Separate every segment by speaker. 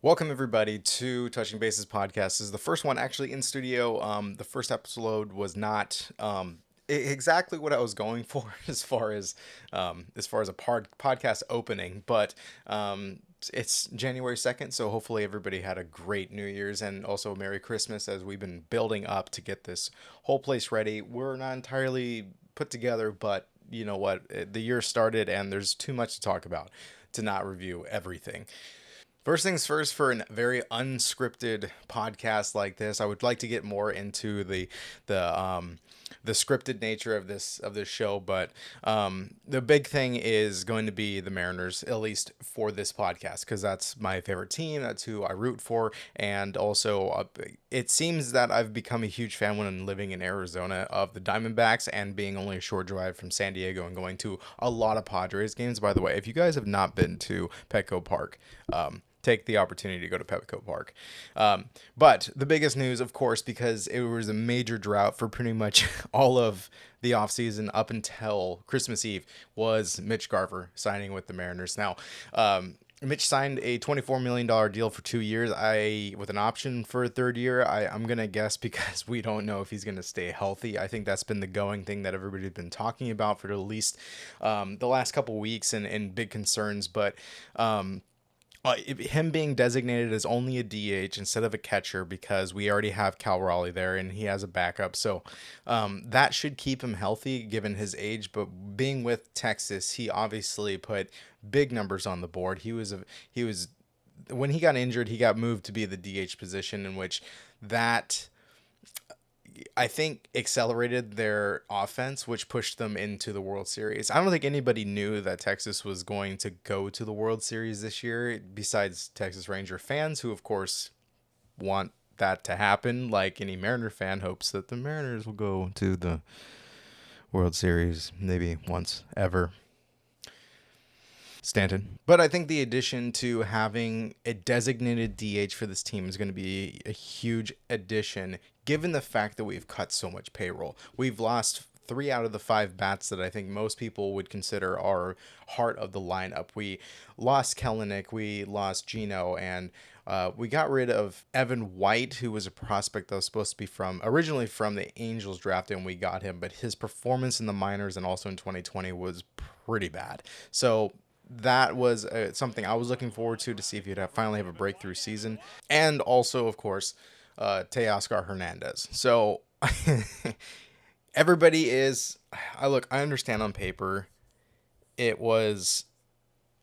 Speaker 1: Welcome everybody to Touching Bases podcast. This is the first one actually in studio. The first episode was not exactly what I was going for as far as a podcast opening, but it's January 2nd, so hopefully everybody had a great New Year's and also a Merry Christmas as we've been building up to get this whole place ready. We're not entirely put together, but you know what? The year started and there's too much to talk about to not review everything. First things first, for a very unscripted podcast like this, I would like to get more into the scripted nature of this show. But the big thing is going to be the Mariners, at least for this podcast, because that's my favorite team. That's who I root for, and also it seems that I've become a huge fan when I'm living in Arizona of the Diamondbacks and being only a short drive from San Diego and going to a lot of Padres games. By the way, if you guys have not been to Petco Park, take the opportunity to go to Petco Park. But the biggest news, of course, because it was a major drought for pretty much all of the offseason up until Christmas Eve, was Mitch Garver signing with the Mariners. Now, Mitch signed a $24 million deal for 2 years. With an option for a third year. I'm going to guess because we don't know if he's going to stay healthy. I think that's been the going thing that everybody's been talking about for at least the last couple weeks and big concerns. But him being designated as only a DH instead of a catcher because we already have Cal Raleigh there and he has a backup. So that should keep him healthy given his age. But being with Texas, he obviously put big numbers on the board. He was when he got injured, he got moved to be the DH position, in which that I think accelerated their offense, which pushed them into the World Series. I don't think anybody knew that Texas was going to go to the World Series this year, besides Texas Ranger fans, who, of course, want that to happen. Like any Mariner fan hopes that the Mariners will go to the World Series maybe once ever. Stanton. But I think the addition to having a designated DH for this team is going to be a huge addition, given the fact that we've cut so much payroll. We've lost 3 out of the 5 bats that I think most people would consider our heart of the lineup. We lost Kellenic, we lost Gino, and we got rid of Evan White, who was a prospect that was supposed to be originally from the Angels draft, and we got him, but his performance in the minors and also in 2020 was pretty bad. So that was something I was looking forward to see if you'd finally have a breakthrough season. And also, of course, Teoscar Hernandez. So everybody is, I understand on paper it was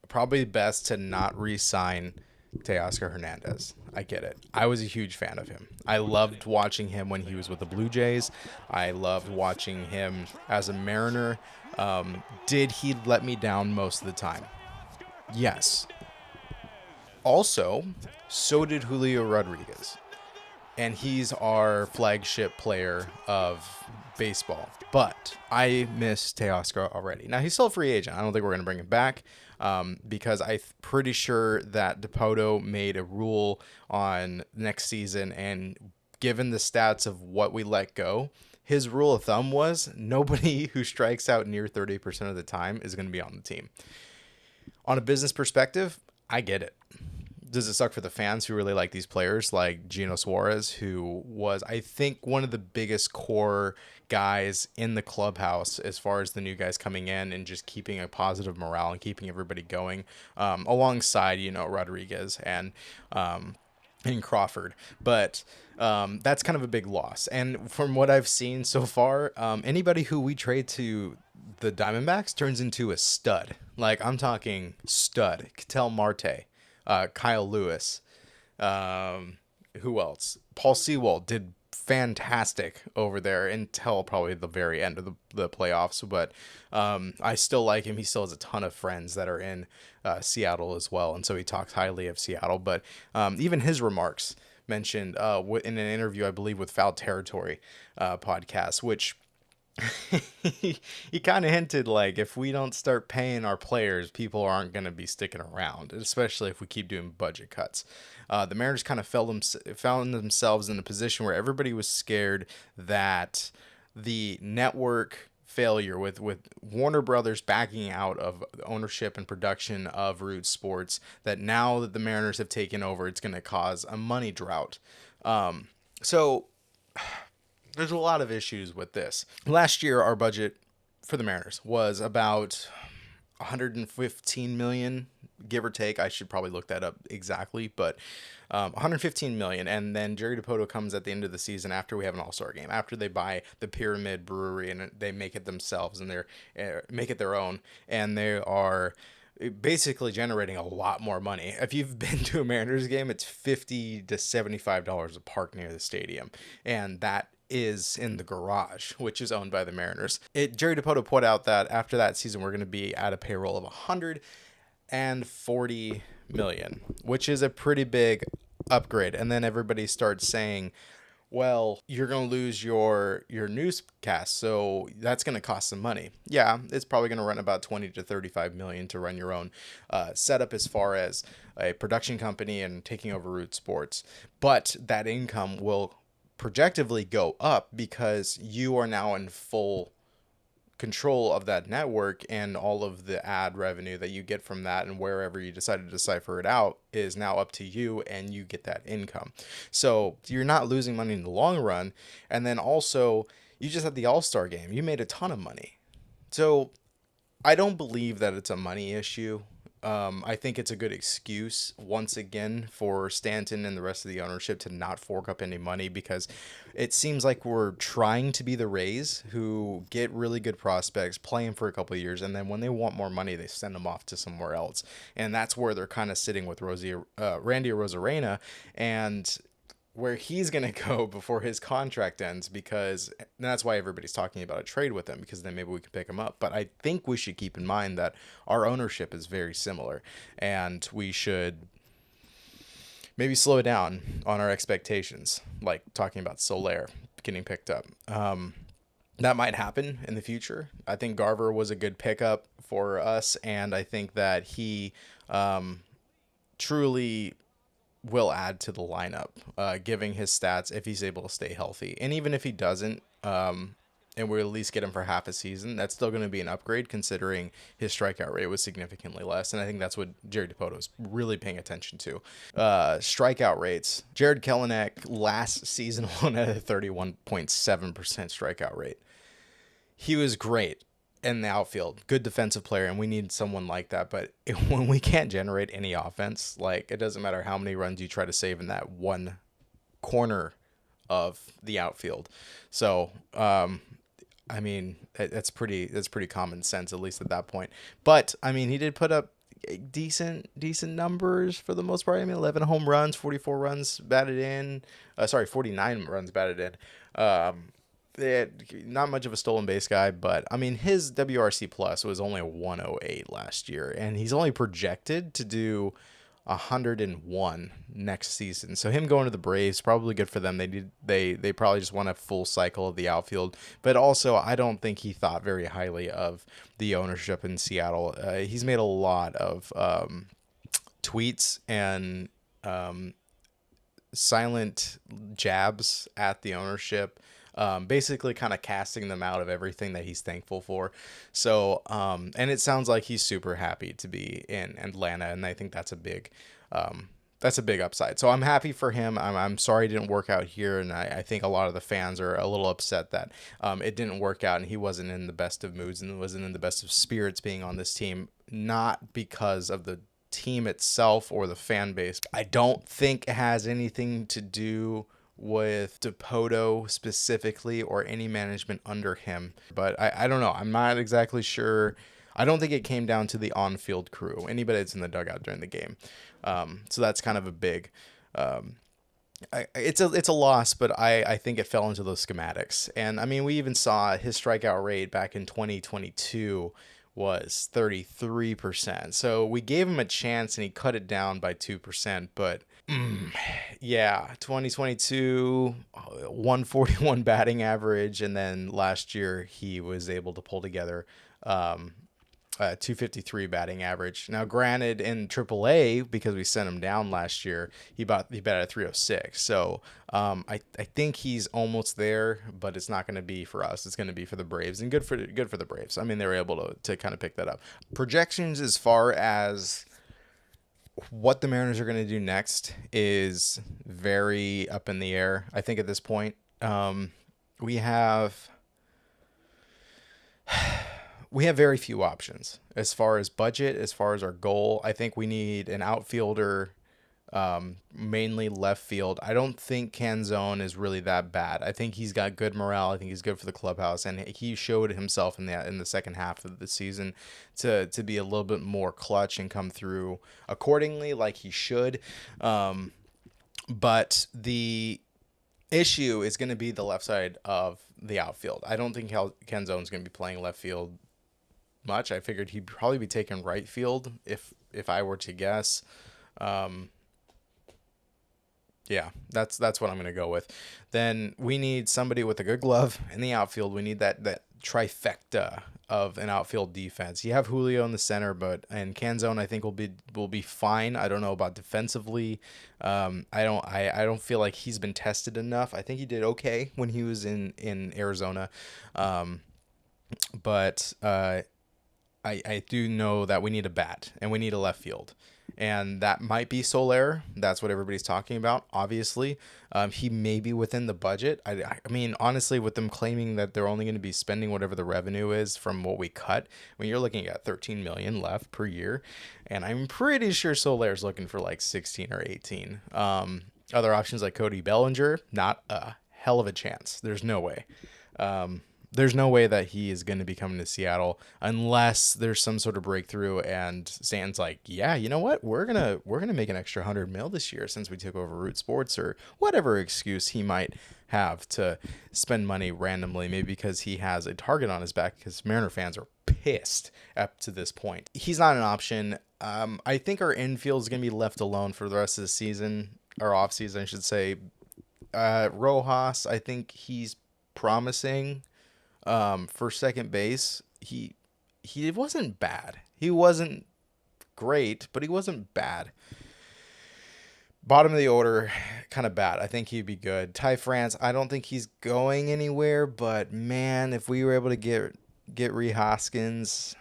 Speaker 1: probably best to not re-sign Teoscar Hernandez. I get it. I was a huge fan of him. I loved watching him when he was with the Blue Jays. I loved watching him as a Mariner. Did he let me down most of the time? Yes. Also, so did Julio Rodriguez. And he's our flagship player of baseball. But I miss Teoscar already. Now, he's still a free agent. I don't think we're going to bring him back because I'm pretty sure that Dipoto made a rule on next season. And given the stats of what we let go, his rule of thumb was nobody who strikes out near 30% of the time is going to be on the team. On a business perspective, I get it. Does it suck for the fans who really like these players like Gino Suarez, who was, I think, one of the biggest core guys in the clubhouse as far as the new guys coming in and just keeping a positive morale and keeping everybody going alongside, Rodriguez and Crawford. But that's kind of a big loss. And from what I've seen so far, anybody who we trade to the Diamondbacks turns into a stud. Like, I'm talking stud. Ketel Marte. Kyle Lewis, who else? Paul Sewell did fantastic over there until probably the very end of the playoffs, but I still like him. He still has a ton of friends that are in Seattle as well, and so he talks highly of Seattle. But even his remarks mentioned in an interview, I believe, with Foul Territory podcast, which he kind of hinted like if we don't start paying our players, people aren't going to be sticking around, especially if we keep doing budget cuts. The Mariners kind of found themselves in a position where everybody was scared that the network failure with Warner Brothers backing out of ownership and production of Root Sports, that now that the Mariners have taken over, it's going to cause a money drought. So there's a lot of issues with this. Last year, our budget for the Mariners was about 115 million, give or take. I should probably look that up exactly, but 115 million. And then Jerry DiPoto comes at the end of the season after we have an All-Star game, after they buy the Pyramid Brewery and they make it themselves and they make it their own, and they are basically generating a lot more money. If you've been to a Mariners game, it's $50 to $75 a park near the stadium, and that is in the garage, which is owned by the Mariners. Jerry DiPoto put out that after that season, we're going to be at a payroll of 140 million, which is a pretty big upgrade. And then everybody starts saying, well, you're going to lose your newscast, so that's going to cost some money. Yeah, it's probably going to run about 20 to 35 million to run your own setup as far as a production company and taking over Root Sports. But that income will projectively go up because you are now in full control of that network, and all of the ad revenue that you get from that and wherever you decided to decipher it out is now up to you, and you get that income. So you're not losing money in the long run. And then also, you just had the All-Star game. You made a ton of money. So I don't believe that it's a money issue. I think it's a good excuse, once again, for Stanton and the rest of the ownership to not fork up any money, because it seems like we're trying to be the Rays, who get really good prospects, play them for a couple of years, and then when they want more money, they send them off to somewhere else. And that's where they're kind of sitting with Randy Arozarena, and where he's going to go before his contract ends, because that's why everybody's talking about a trade with him, because then maybe we can pick him up. But I think we should keep in mind that our ownership is very similar, and we should maybe slow down on our expectations, like talking about Soler getting picked up. That might happen in the future. I think Garver was a good pickup for us, and I think that he truly will add to the lineup, giving his stats if he's able to stay healthy. And even if he doesn't, and we at least get him for half a season, that's still going to be an upgrade, considering his strikeout rate was significantly less. And I think that's what Jerry DiPoto is really paying attention to. Strikeout rates. Jared Kelenic last season alone had a 31.7% strikeout rate. He was great in the outfield, good defensive player, and we need someone like that. But when we can't generate any offense, like, it doesn't matter how many runs you try to save in that one corner of the outfield. So I mean, that's pretty common sense, at least at that point. But I mean, he did put up decent numbers for the most part. I mean, 11 home runs, 44 runs batted in. 49 runs batted in. Not much of a stolen base guy, but I mean, his WRC plus was only a 108 last year, and he's only projected to do 101 next season. So him going to the Braves, probably good for them. They probably just want a full cycle of the outfield. But also, I don't think he thought very highly of the ownership in Seattle. He's made a lot of tweets and silent jabs at the ownership, basically kind of casting them out of everything that he's thankful for. So, and it sounds like he's super happy to be in Atlanta, and I think that's a big upside. So I'm happy for him. I'm sorry it didn't work out here, and I think a lot of the fans are a little upset that it didn't work out, and he wasn't in the best of moods and wasn't in the best of spirits being on this team, not because of the team itself or the fan base. I don't think it has anything to do with DiPoto specifically or any management under him, but I don't know. I'm not exactly sure. I don't think it came down to the on-field crew, anybody that's in the dugout during the game. So that's kind of a big, it's a loss, but I think it fell into those schematics. And I mean, we even saw his strikeout rate back in 2022 was 33%. So we gave him a chance and he cut it down by 2%, but yeah, 2022, 141 batting average, and then last year he was able to pull together .253 batting average. Now, granted, in AAA, because we sent him down last year, he batted at 306. So I think he's almost there, but it's not going to be for us. It's going to be for the Braves, and good for the Braves. I mean, they were able to kind of pick that up. Projections as far as what the Mariners are going to do next is very up in the air. I think at this point, we have very few options as far as budget, as far as our goal. I think we need an outfielder, mainly left field. I don't think Canzone is really that bad. I think he's got good morale. I think he's good for the clubhouse, and he showed himself in the second half of the season to be a little bit more clutch and come through accordingly, like he should. But the issue is going to be the left side of the outfield. I don't think Canzone's going to be playing left field much. I figured he'd probably be taking right field if I were to guess. Yeah, that's what I'm going to go with. Then we need somebody with a good glove in the outfield. We need that trifecta of an outfield defense. You have Julio in the center, and Canzone I think will be fine. I don't know about defensively. I don't feel like he's been tested enough. I think he did okay when he was in Arizona, but I do know that we need a bat and we need a left field. And that might be Soler. That's what everybody's talking about, obviously. He may be within the budget. I mean, honestly, with them claiming that they're only going to be spending whatever the revenue is from what we cut, when you're looking at $13 million left per year, and I'm pretty sure Soler's looking for like 16 or 18. Other options like Cody Bellinger, not a hell of a chance. There's no way. There's no way that he is going to be coming to Seattle unless there's some sort of breakthrough and Stanton's like, yeah, you know what? We're gonna make an extra 100 mil this year since we took over Root Sports, or whatever excuse he might have to spend money randomly, maybe because he has a target on his back because Mariner fans are pissed up to this point. He's not an option. I think our infield is going to be left alone for the rest of the season, or off season, I should say. Rojas, I think he's promising. For second base, he wasn't bad. He wasn't great, but he wasn't bad. Bottom of the order, kind of bad. I think he'd be good. Ty France, I don't think he's going anywhere, but man, if we were able to get Rhys Hoskins,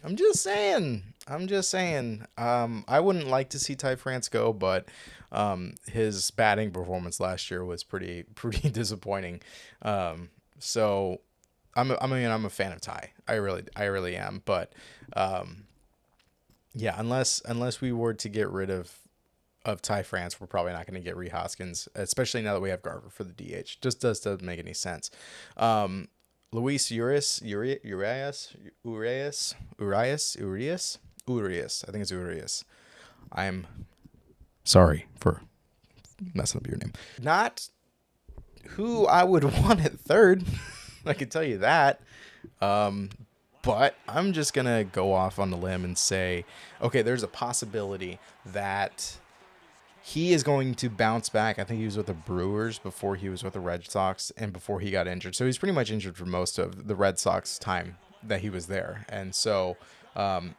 Speaker 1: I'm just saying. I wouldn't like to see Ty France go, but his batting performance last year was pretty disappointing. So I'm a fan of Ty. I really am. But yeah, unless we were to get rid of Ty France, we're probably not going to get Rhys Hoskins, especially now that we have Garver for the DH. Just doesn't make any sense. Luis Urias. I think it's Urias. I'm sorry for messing up your name. Not who I would want at third. I can tell you that. But I'm just going to go off on the limb and say, okay, there's a possibility that he is going to bounce back. I think he was with the Brewers before he was with the Red Sox and before he got injured. So he's pretty much injured for most of the Red Sox time that he was there. And so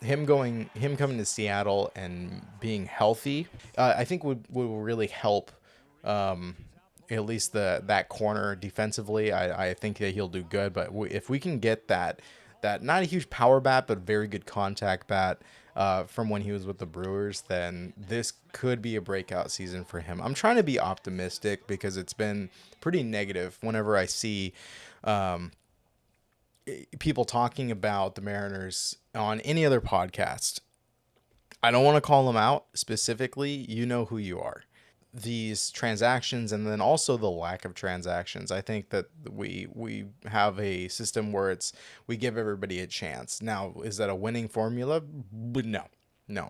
Speaker 1: him coming to Seattle and being healthy, I think would really help at least that corner defensively. I think that he'll do good. But if we can get that not a huge power bat, but very good contact bat from when he was with the Brewers, then this could be a breakout season for him. I'm trying to be optimistic because it's been pretty negative whenever I see people talking about the Mariners on any other podcast. I don't want to call them out specifically. You know who you are. These transactions, and then also the lack of transactions. I think that we have a system where we give everybody a chance. Now, is that a winning formula? No,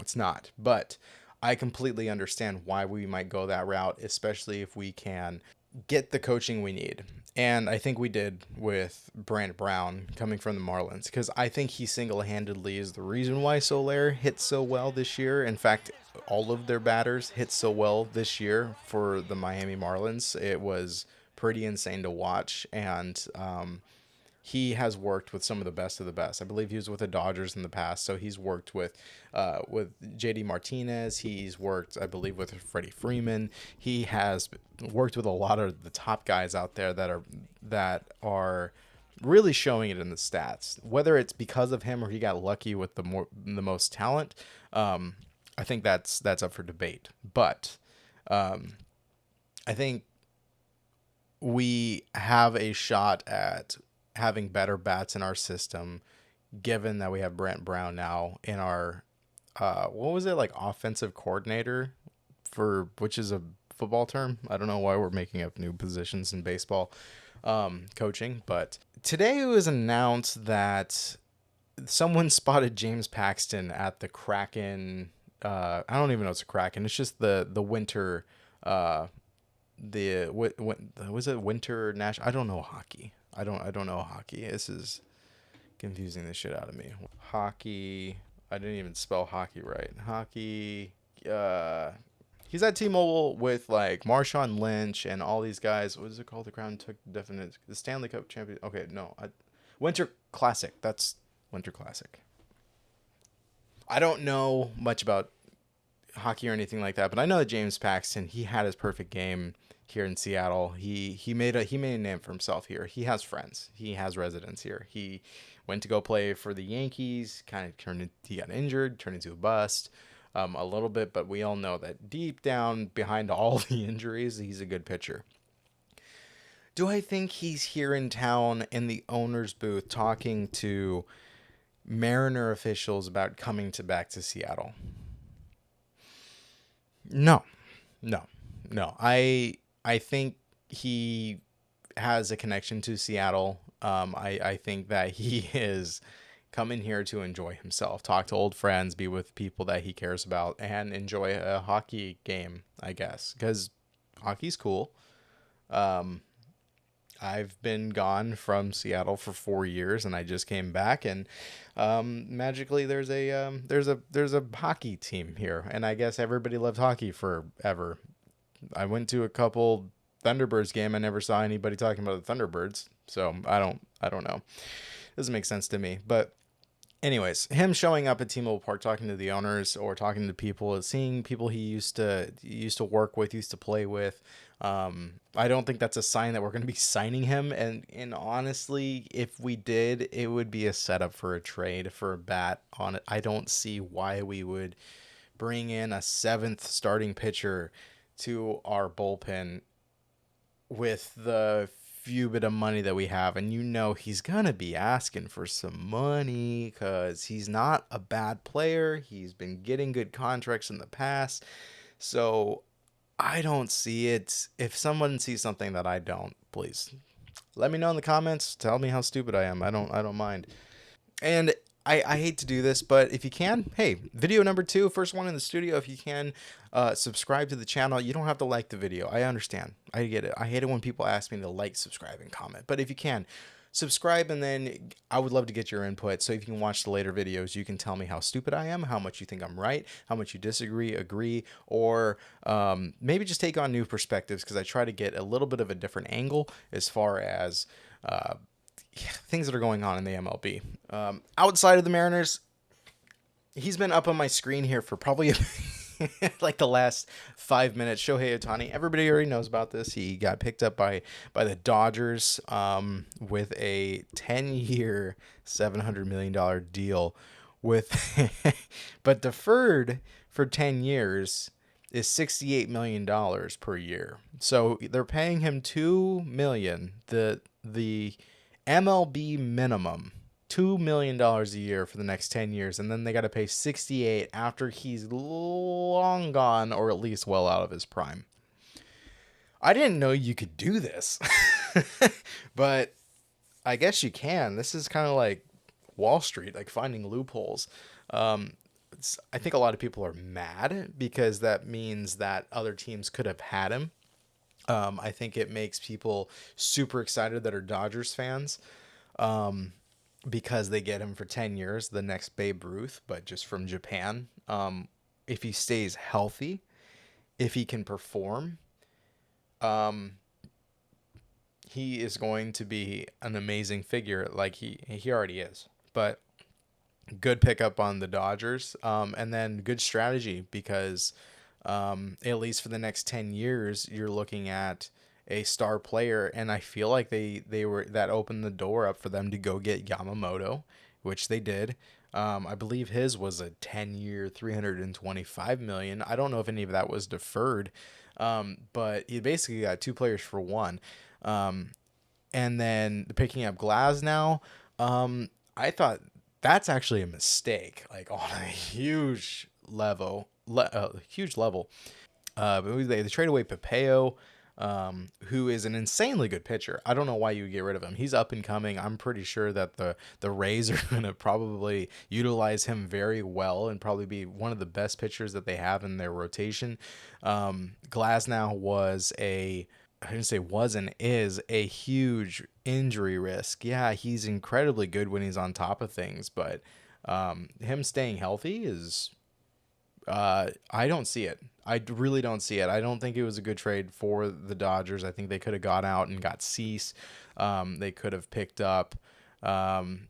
Speaker 1: it's not. But I completely understand why we might go that route, especially if we can get the coaching we need. And I think we did with Brant Brown coming from the Marlins, because I think he single-handedly is the reason why Soler hit so well this year. In fact, all of their batters hit so well this year for the Miami Marlins. It was pretty insane to watch, and he has worked with some of the best of the best. I believe he was with the Dodgers in the past, so he's worked with JD Martinez. He's worked, I believe, with Freddie Freeman. He has worked with a lot of the top guys out there that are really showing it in the stats. Whether it's because of him or he got lucky with the most talent, I think that's up for debate. But I think we have a shot at having better bats in our system, given that we have Brent Brown now in our what was it, like, offensive coordinator, for which is a football term. I don't know why we're making up new positions in baseball coaching, but today it was announced that someone spotted James Paxton at the Kraken. I don't even know it's a Kraken. It's just the winter. Was it winter national? I don't know hockey. I don't know hockey. This is confusing the shit out of me. Hockey. I didn't even spell hockey right. Hockey. He's at T-Mobile with like Marshawn Lynch and all these guys. What is it called? The Crown took definite the Stanley Cup champion. Okay, no, Winter Classic. That's Winter Classic. I don't know much about hockey or anything like that, but I know that James Paxton, he had his perfect game here in Seattle. He made a name for himself here. He has friends. He has residents here. He went to go play for the Yankees. He got injured, turned into a bust a little bit, but we all know that deep down behind all the injuries, he's a good pitcher. Do I think he's here in town in the owner's booth talking to Mariner officials about coming back to Seattle? No, no, no. I think he has a connection to Seattle. I think that he is coming here to enjoy himself, talk to old friends, be with people that he cares about, and enjoy a hockey game, I guess, because hockey's cool. Um, I've been gone from Seattle for 4 years, and I just came back, and magically there's a hockey team here, and I guess everybody loved hockey forever. I went to a couple Thunderbirds game. I never saw anybody talking about the Thunderbirds, so I don't know. Doesn't make sense to me, but anyways, him showing up at T-Mobile Park, talking to the owners or talking to people, seeing people he used to work with, used to play with. I don't think that's a sign that we're going to be signing him. And honestly, if we did, it would be a setup for a trade for a bat on it. I don't see why we would bring in a seventh starting pitcher to our bullpen with the few bit of money that we have, and he's gonna be asking for some money because he's not a bad player. He's been getting good contracts in the past, so I don't see it. If someone sees something that I don't, please let me know in the comments. Tell me how stupid I am. I don't mind. And I hate to do this, but if you can, hey, video number 2, first one in the studio. If you can, subscribe to the channel. You don't have to like the video. I understand. I get it. I hate it when people ask me to like, subscribe, and comment. But if you can, subscribe, and then I would love to get your input. So if you can watch the later videos, you can tell me how stupid I am, how much you think I'm right, how much you disagree, agree, or maybe just take on new perspectives, because I try to get a little bit of a different angle as far as things that are going on in the MLB. Outside of the Mariners, he's been up on my screen here for probably like the last 5 minutes. Shohei Ohtani, everybody already knows about this. He got picked up by the Dodgers with a 10-year, $700 million deal with, but deferred for 10 years is $68 million per year. So they're paying him $2 million. The MLB minimum, $2 million a year for the next 10 years, and then they got to pay 68 after he's long gone, or at least well out of his prime. I didn't know you could do this, but I guess you can. This is kind of like Wall Street, like finding loopholes. I think a lot of people are mad because that means that other teams could have had him. I think it makes people super excited that are Dodgers fans, because they get him for 10 years, the next Babe Ruth, but just from Japan. If he stays healthy, if he can perform, he is going to be an amazing figure, like he already is. But good pickup on the Dodgers, and then good strategy because at least for the next 10 years, you're looking at a star player, and I feel like they were that opened the door up for them to go get Yamamoto, which they did. I believe his was a 10-year, 325 million. I don't know if any of that was deferred, but you basically got two players for one. And then picking up Glass now, I thought that's actually a mistake, like on a huge level. But they trade away Papeo, who is an insanely good pitcher. I don't know why you would get rid of him. He's up and coming. I'm pretty sure that the Rays are going to probably utilize him very well and probably be one of the best pitchers that they have in their rotation. Glasnow was I didn't say was and is a huge injury risk. Yeah, he's incredibly good when he's on top of things, but him staying healthy is I don't see it. I really don't see it. I don't think it was a good trade for the Dodgers. I think they could have gone out and got Cease. They could have picked up,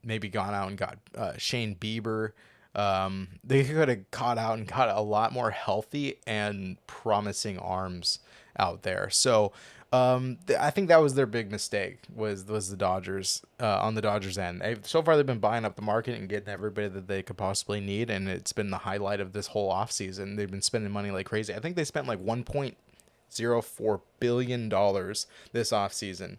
Speaker 1: maybe gone out and got Shane Bieber. They could have caught out and got a lot more healthy and promising arms out there. So I think that was their big mistake was the Dodgers on the Dodgers end. So far they've been buying up the market and getting everybody that they could possibly need, and it's been the highlight of this whole offseason. They've been spending money like crazy. I think they spent like $1.04 billion this offseason,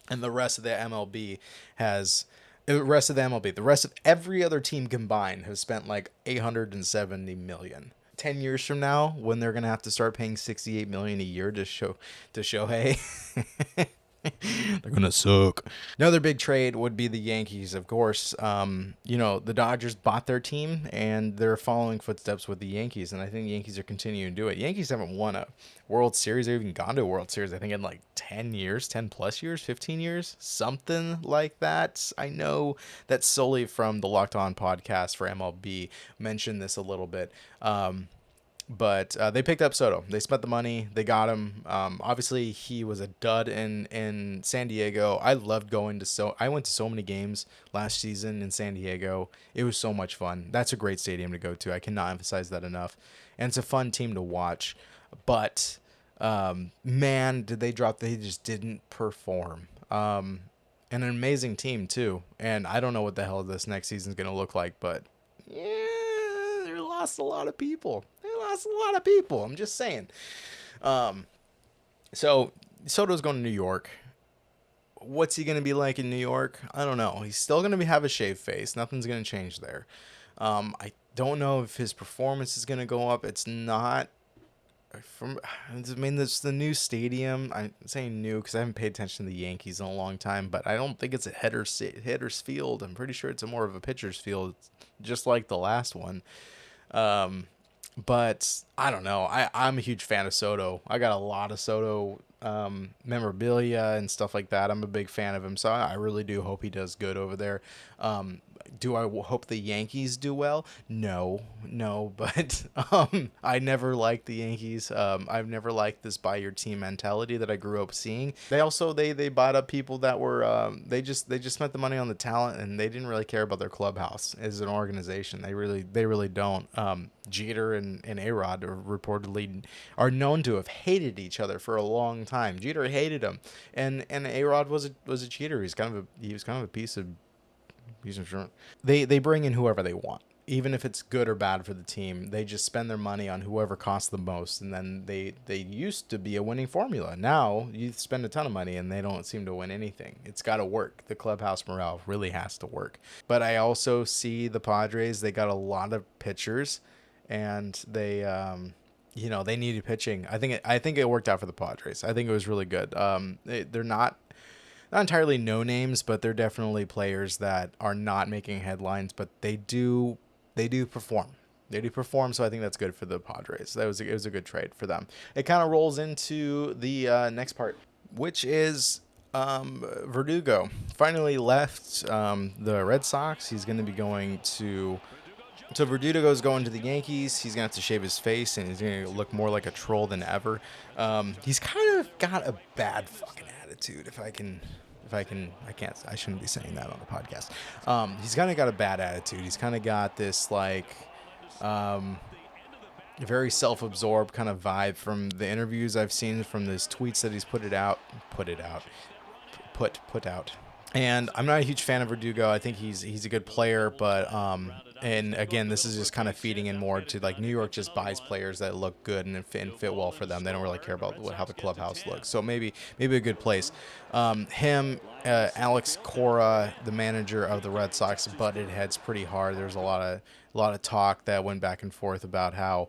Speaker 1: and the rest of the MLB has. The rest of the MLB, the rest of every other team combined, has spent like 870 million. 10 years from now, when they're gonna have to start paying 68 million a year to Shohei, they're gonna suck. Another big trade would be the Yankees, of course. The Dodgers bought their team, and they're following footsteps with the Yankees, and I think the Yankees are continuing to do it. Yankees haven't won a World Series or even gone to a World Series, I think, in like 10 years, 10 plus years, 15 years, something like that. I know that solely from the Locked On podcast for MLB mentioned this a little bit. But they picked up Soto. They spent the money. They got him. Obviously, he was a dud in San Diego. I loved going to I went to so many games last season in San Diego. It was so much fun. That's a great stadium to go to. I cannot emphasize that enough. And it's a fun team to watch. But man, did they drop? They just didn't perform. And an amazing team too. And I don't know what the hell this next season is going to look like, but yeah, they lost a lot of people. Lost a lot of people. I'm just saying. So Soto's going to New York. What's he going to be like in New York? I don't know. He's still going to have a shaved face. Nothing's going to change there. I don't know if his performance is going to go up. It's not. It's the new stadium. I'm saying new because I haven't paid attention to the Yankees in a long time, but I don't think it's a hitter's field. I'm pretty sure it's more of a pitcher's field, just like the last one. But I don't know. I'm a huge fan of Soto. I got a lot of Soto memorabilia and stuff like that. I'm a big fan of him, so I really do hope he does good over there. Do I hope the Yankees do well? No, but I never liked the Yankees. I've never liked this buy your team mentality that I grew up seeing. They also they bought up people that were they just spent the money on the talent, and they didn't really care about their clubhouse as an organization. They really don't. Jeter and A-Rod reportedly are known to have hated each other for a long time. Jeter hated him, and A-Rod was a cheater. He was kind of a piece of shit. They bring in whoever they want, even if it's good or bad for the team. They just spend their money on whoever costs the most, and then they used to be a winning formula. Now you spend a ton of money and they don't seem to win anything. It's got to work. The clubhouse morale really has to work. But I also see the Padres. They got a lot of pitchers, and they they needed pitching. I think it worked out for the Padres. I think it was really good. They're not entirely no names, but they're definitely players that are not making headlines, but they do perform. They do perform, so I think that's good for the Padres. It was a good trade for them. It kind of rolls into the next part, which is Verdugo finally left the Red Sox. He's going to be going to So Verdugo's going to the Yankees. He's gonna have to shave his face, and he's gonna look more like a troll than ever. He's kind of got a bad fucking attitude. I can't. I shouldn't be saying that on the podcast. He's kind of got a bad attitude. He's kind of got this like, very self-absorbed kind of vibe from the interviews I've seen, from his tweets that he's put out. And I'm not a huge fan of Verdugo. I think he's a good player, but and again, this is just kind of feeding in more to like New York just buys players that look good and fit well for them. They don't really care about how the clubhouse looks. So maybe a good place. Alex Cora, the manager of the Red Sox, butted heads pretty hard. There's a lot of talk that went back and forth about how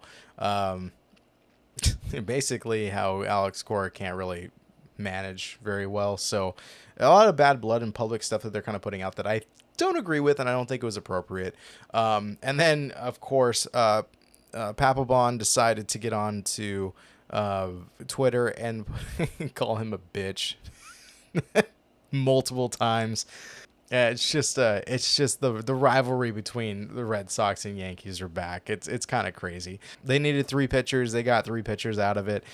Speaker 1: basically how Alex Cora can't really manage very well. So a lot of bad blood and public stuff that they're kind of putting out that I don't agree with, and I don't think it was appropriate. And then, of course, Papelbon decided to get on to Twitter and call him a bitch multiple times. It's just the rivalry between the Red Sox and Yankees are back. It's kind of crazy. They needed 3 pitchers. They got 3 pitchers out of it.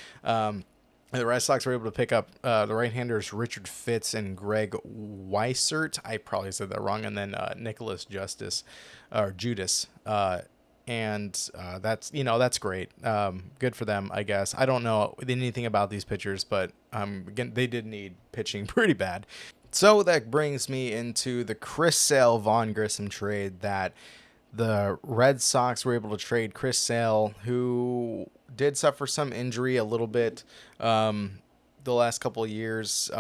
Speaker 1: The Red Sox were able to pick up the right-handers Richard Fitz and Greg Weissert. I probably said that wrong. And then Nicholas Judas. That's great. Good for them, I guess. I don't know anything about these pitchers, but again, they did need pitching pretty bad. So that brings me into the Chris Sale Vaughn Grissom trade that the Red Sox were able to trade Chris Sale, who did suffer some injury a little bit the last couple of years,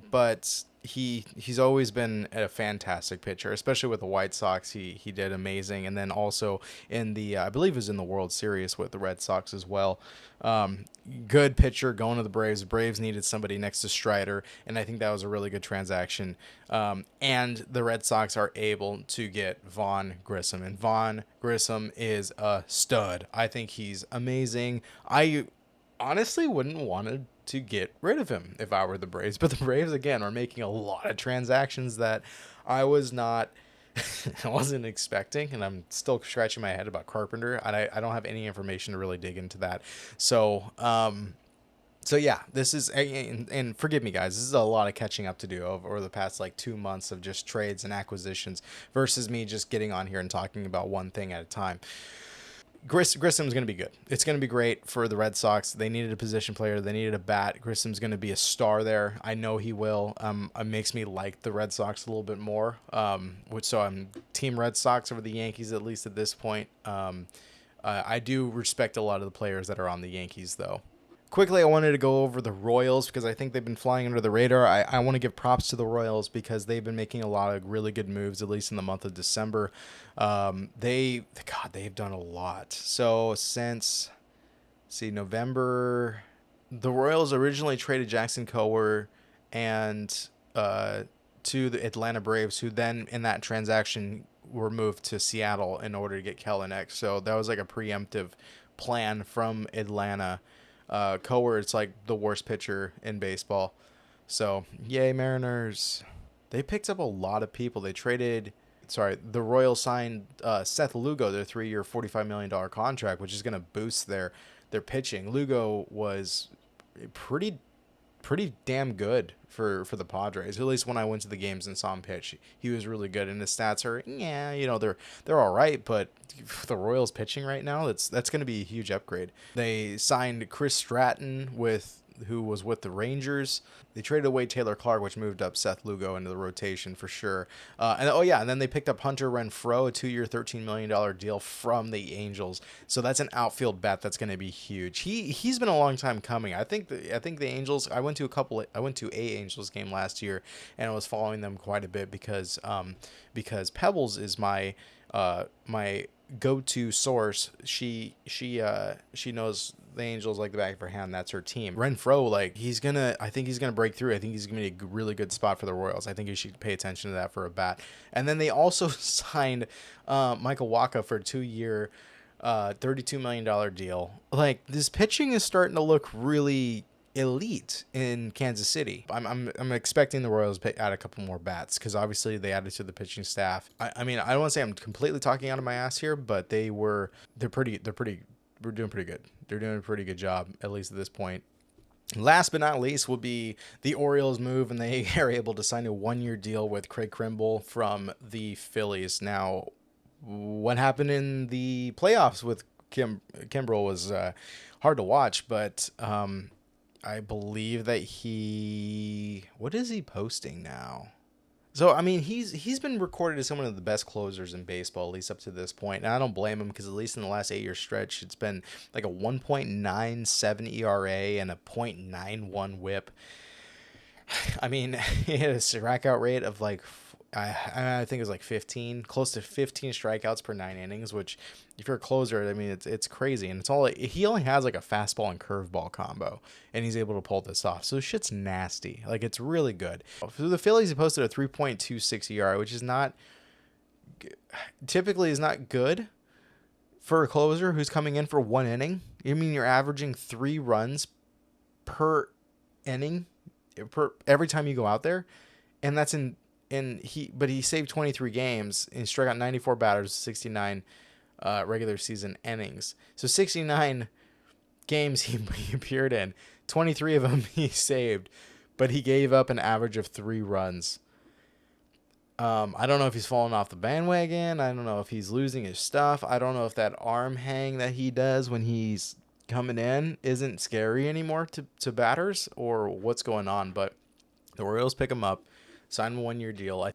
Speaker 1: but he's always been a fantastic pitcher, especially with the White Sox. He did amazing, and then also in the I believe it was in the World Series with the Red Sox as well. Good pitcher going to the Braves. The Braves needed somebody next to Strider, and I think that was a really good transaction. And the Red Sox are able to get Vaughn Grissom, and Vaughn Grissom is a stud. I think he's amazing. I honestly wouldn't want to get rid of him if I were the Braves, but the Braves again are making a lot of transactions that I wasn't expecting, and I'm still scratching my head about Carpenter, and I don't have any information to really dig into that. So yeah, this is, and forgive me guys, this is a lot of catching up to do over the past like 2 months of just trades and acquisitions versus me just getting on here and talking about one thing at a time. Grissom's going to be good. It's going to be great for the Red Sox. They needed a position player. They needed a bat. Grissom's going to be a star there. I know he will. It makes me like the Red Sox a little bit more. So I'm Team Red Sox over the Yankees, at least at this point. I do respect a lot of the players that are on the Yankees, though. Quickly, I wanted to go over the Royals because I think they've been flying under the radar. I want to give props to the Royals because they've been making a lot of really good moves, at least in the month of December. They've done a lot. So since, November, the Royals originally traded Jackson Kowar and to the Atlanta Braves, who then in that transaction were moved to Seattle in order to get Kellen X. So that was like a preemptive plan from Atlanta. Kowar is like the worst pitcher in baseball. So, yay, Mariners. They picked up a lot of people. The Royals signed Seth Lugo, their 3-year, $45 million contract, which is going to boost their pitching. Lugo was pretty damn good for the Padres. At least when I went to the games and saw him pitch, he was really good. And his stats are, they're all right, but for the Royals pitching right now, that's going to be a huge upgrade. They signed Chris Stratton, who was with the Rangers. They traded away Taylor Clark, which moved up Seth Lugo into the rotation for sure. And then they picked up Hunter Renfroe, a 2-year, $13 million deal from the Angels. So that's an outfield bat that's going to be huge. He's been a long time coming. I think the Angels. I went to a Angels game last year, and I was following them quite a bit because Pebbles is my go-to source. She knows the Angels like the back of her hand. That's her team. Renfroe, I think he's gonna break through. I think he's gonna be a really good spot for the Royals. I think you should pay attention to that for a bat. And then they also signed Michael Wacha for a 2-year, $32 million deal. Like, this pitching is starting to look really elite in Kansas City. I'm expecting the Royals to add a couple more bats because obviously they added to the pitching staff. I mean, I don't want to say I'm completely talking out of my ass here, but we're doing pretty good. They're doing a pretty good job, at least at this point. Last but not least will be the Orioles move, and they are able to sign a 1-year deal with Craig Kimbrel from the Phillies. Now, what happened in the playoffs with Kimbrel was hard to watch, but I believe that what is he posting now? So, I mean, he's been recorded as one of the best closers in baseball, at least up to this point. And I don't blame him because at least in the last 8-year stretch, it's been like a 1.97 ERA and a .91 whip. I mean, he had a strikeout rate of like, I think it was like 15, close to 15 strikeouts per 9 innings, which if you're a closer, I mean, it's crazy. And he only has like a fastball and curveball combo, and he's able to pull this off. So shit's nasty. Like, it's really good. For the Phillies, he posted a 3.26 ERA, which is typically is not good for a closer who's coming in for 1 inning. I mean, you're averaging 3 runs per inning every time you go out there. And that's but he saved 23 games and struck out 94 batters, 69 regular season innings. So 69 games he appeared in, 23 of them he saved, but he gave up an average of 3 runs. I don't know if he's falling off the bandwagon. I don't know if he's losing his stuff. I don't know if that arm hang that he does when he's coming in isn't scary anymore to batters, or what's going on. But the Orioles pick him up, sign a 1-year deal.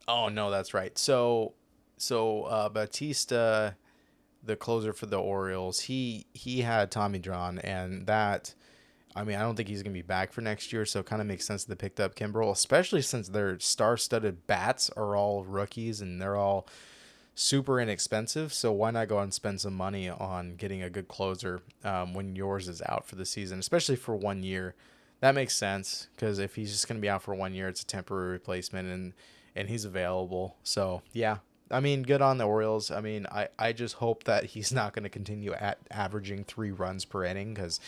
Speaker 1: Oh no, that's right. So Bautista, the closer for the Orioles, he had Tommy John, and that, I mean, I don't think he's going to be back for next year, so it kind of makes sense that they picked up Kimbrel, especially since their star-studded bats are all rookies and they're all super inexpensive. So why not go out and spend some money on getting a good closer when yours is out for the season, especially for 1 year? That makes sense, because if he's just going to be out for 1 year, it's a temporary replacement, and he's available. So, yeah. I mean, good on the Orioles. I mean, I just hope that he's not going to continue at averaging 3 runs per inning, because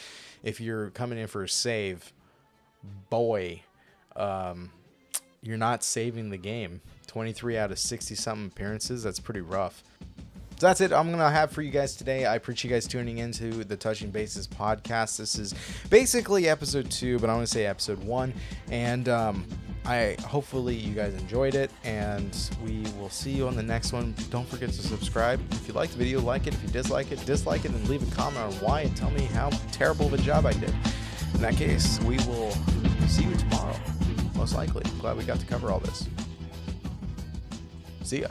Speaker 1: if you're coming in for a save, boy, you're not saving the game. 23 out of 60-something appearances, that's pretty rough. So that's it I'm going to have for you guys today. I appreciate you guys tuning into the Touching Bases podcast. This is basically episode 2, but I want to say episode 1. And hopefully you guys enjoyed it, and we will see you on the next one. Don't forget to subscribe. If you like the video, like it. If you dislike it, and leave a comment on why, and tell me how terrible of a job I did. In that case, we will see you tomorrow, most likely. I'm glad we got to cover all this. See ya.